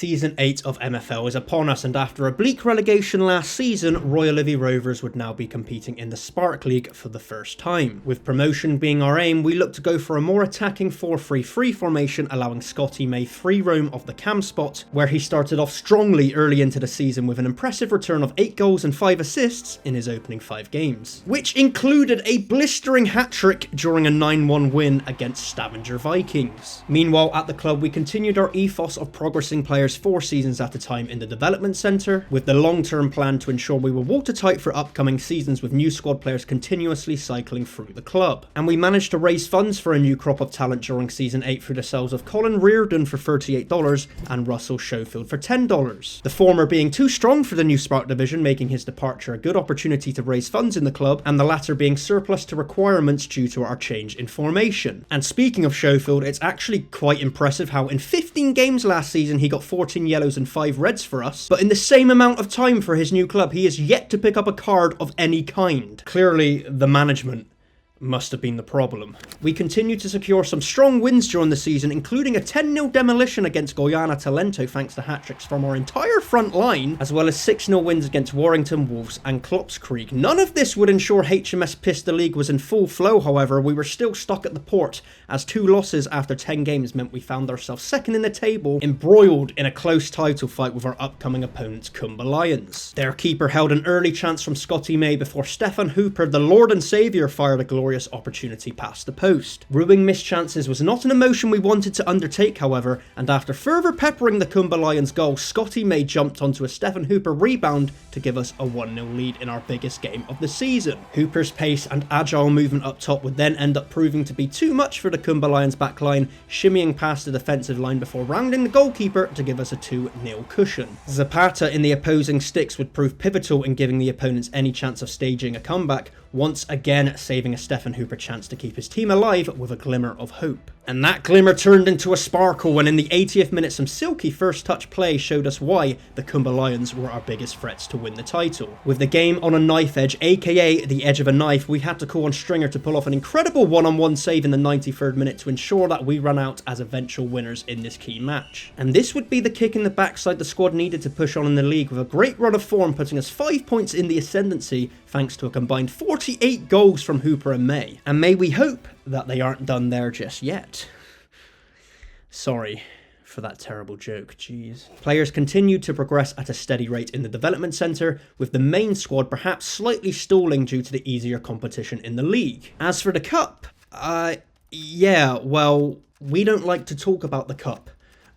Season 8 of MFL is upon us, and after a bleak relegation last season, Royal Livy Rovers would now be competing in the Spark League for the first time. With promotion being our aim, we look to go for a more attacking 4-3-3 formation, allowing Scotty May free roam of the cam spot, where he started off strongly early into the season with an impressive return of 8 goals and 5 assists in his opening 5 games, which included a blistering hat-trick during a 9-1 win against Stavanger Vikings. Meanwhile, at the club, we continued our ethos of progressing players 4 seasons at a time in the development centre, with the long-term plan to ensure we were watertight for upcoming seasons with new squad players continuously cycling through the club. And we managed to raise funds for a new crop of talent during Season 8 through the sales of Colin Reardon for $38 and Russell Schofield for $10. The former being too strong for the new Spark division, making his departure a good opportunity to raise funds in the club, and the latter being surplus to requirements due to our change in formation. And speaking of Schofield, it's actually quite impressive how in 15 games last season he got 14 yellows and 5 reds for us, but in the same amount of time for his new club he is yet to pick up a card of any kind. Clearly the management must have been the problem. We continued to secure some strong wins during the season, including a 10-0 demolition against Guyana Talento thanks to hat-tricks from our entire front line, as well as 6-0 wins against Warrington, Wolves and Klopskrieg. None of this would ensure HMS Pista League was in full flow, however. We were still stuck at the port, as 2 losses after 10 games meant we found ourselves second in the table, embroiled in a close title fight with our upcoming opponents, Kumba Lions. Their keeper held an early chance from Scotty May before Stefan Hooper, the Lord and Saviour, fired a glorious opportunity past the post. Ruining missed chances was not an emotion we wanted to undertake, however, and after further peppering the Kumba Lions goal, Scotty May jumped onto a Stefan Hooper rebound to give us a 1-0 lead in our biggest game of the season. Hooper's pace and agile movement up top would then end up proving to be too much for the Kumba Lions backline, shimmying past the defensive line before rounding the goalkeeper to give us a 2-0 cushion. Zapata in the opposing sticks would prove pivotal in giving the opponents any chance of staging a comeback, once again saving a Stefan Hooper chance to keep his team alive with a glimmer of hope. And that glimmer turned into a sparkle when in the 80th minute some silky first touch play showed us why the Kumba Lions were our biggest threats to win the title. With the game on a knife edge, aka the edge of a knife, we had to call on Stringer to pull off an incredible one-on-one save in the 93rd minute to ensure that we ran out as eventual winners in this key match. And this would be the kick in the backside the squad needed to push on in the league, with a great run of form putting us 5 points in the ascendancy thanks to a combined 48 goals from Hooper and May. And may we hope that they aren't done there just yet. Sorry for that terrible joke, jeez. Players continued to progress at a steady rate in the development centre, with the main squad perhaps slightly stalling due to the easier competition in the league. As for the cup, yeah, well, we don't like to talk about the cup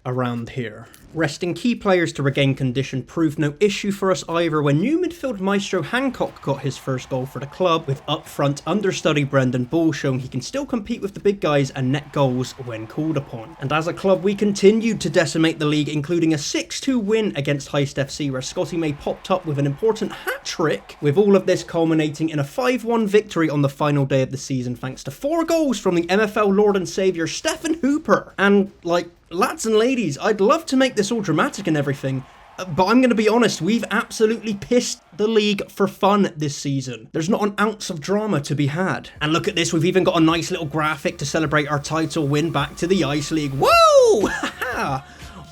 around here. Resting key players to regain condition proved no issue for us either when new midfield maestro Hancock got his first goal for the club, with up front understudy Brendan Ball showing he can still compete with the big guys and net goals when called upon. And as a club we continued to decimate the league, including a 6-2 win against Heist FC where Scotty May popped up with an important hat-trick, with all of this culminating in a 5-1 victory on the final day of the season thanks to 4 goals from the MFL Lord and Saviour Stefan Hooper. And lads and ladies, I'd love to make this all dramatic and everything, but I'm going to be honest, we've absolutely pissed the league for fun this season. There's not an ounce of drama to be had. And look at this, we've even got a nice little graphic to celebrate our title win back to the Ice League. Woo!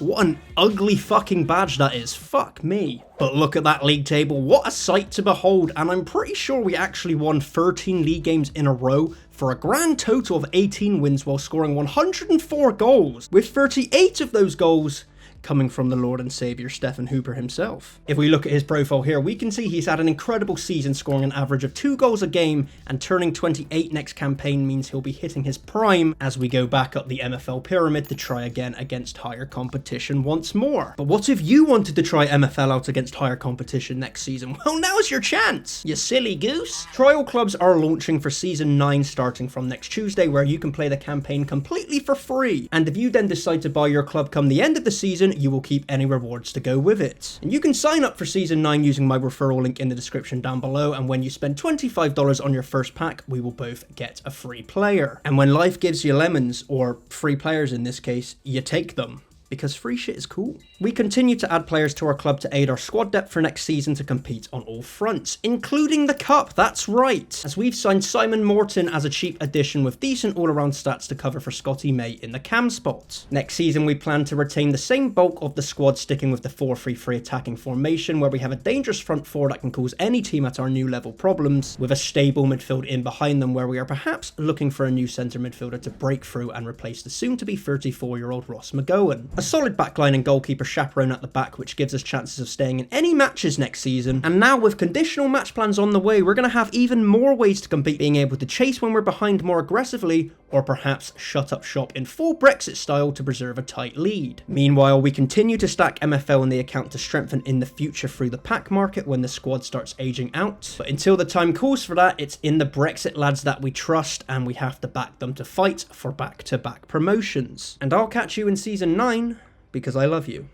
What an ugly fucking badge that is. Fuck me. But look at that league table. What a sight to behold. And I'm pretty sure we actually won 13 league games in a row for a grand total of 18 wins while scoring 104 goals, with 38 of those goals coming from the Lord and Saviour Stefan Hooper himself. If we look at his profile here, we can see he's had an incredible season, scoring an average of 2 goals a game, and turning 28 next campaign means he'll be hitting his prime as we go back up the MFL pyramid to try again against higher competition once more. But what if you wanted to try MFL out against higher competition next season? Well, now's your chance, you silly goose. Trial clubs are launching for Season 9 starting from next Tuesday, where you can play the campaign completely for free. And if you then decide to buy your club come the end of the season, you will keep any rewards to go with it. And you can sign up for Season 9 using my referral link in the description down below, and when you spend $25 on your first pack, we will both get a free player. And when life gives you lemons, or free players in this case, you take them, because free shit is cool. We continue to add players to our club to aid our squad depth for next season to compete on all fronts, including the cup, that's right, as we've signed Simon Morton as a cheap addition with decent all-around stats to cover for Scotty May in the cam spot. Next season we plan to retain the same bulk of the squad, sticking with the 4-3-3 attacking formation, where we have a dangerous front four that can cause any team at our new level problems, with a stable midfield in behind them, where we are perhaps looking for a new centre midfielder to break through and replace the soon-to-be 34-year-old Ross McGowan. A solid backline and goalkeeper chaperone at the back, which gives us chances of staying in any matches next season. And now with conditional match plans on the way, we're going to have even more ways to compete, being able to chase when we're behind more aggressively, or perhaps shut up shop in full Brexit style to preserve a tight lead. Meanwhile, we continue to stack MFL in the account to strengthen in the future through the pack market when the squad starts aging out. But until the time calls for that, it's in the Brexit lads that we trust, and we have to back them to fight for back-to-back promotions. And I'll catch you in Season 9, because I love you.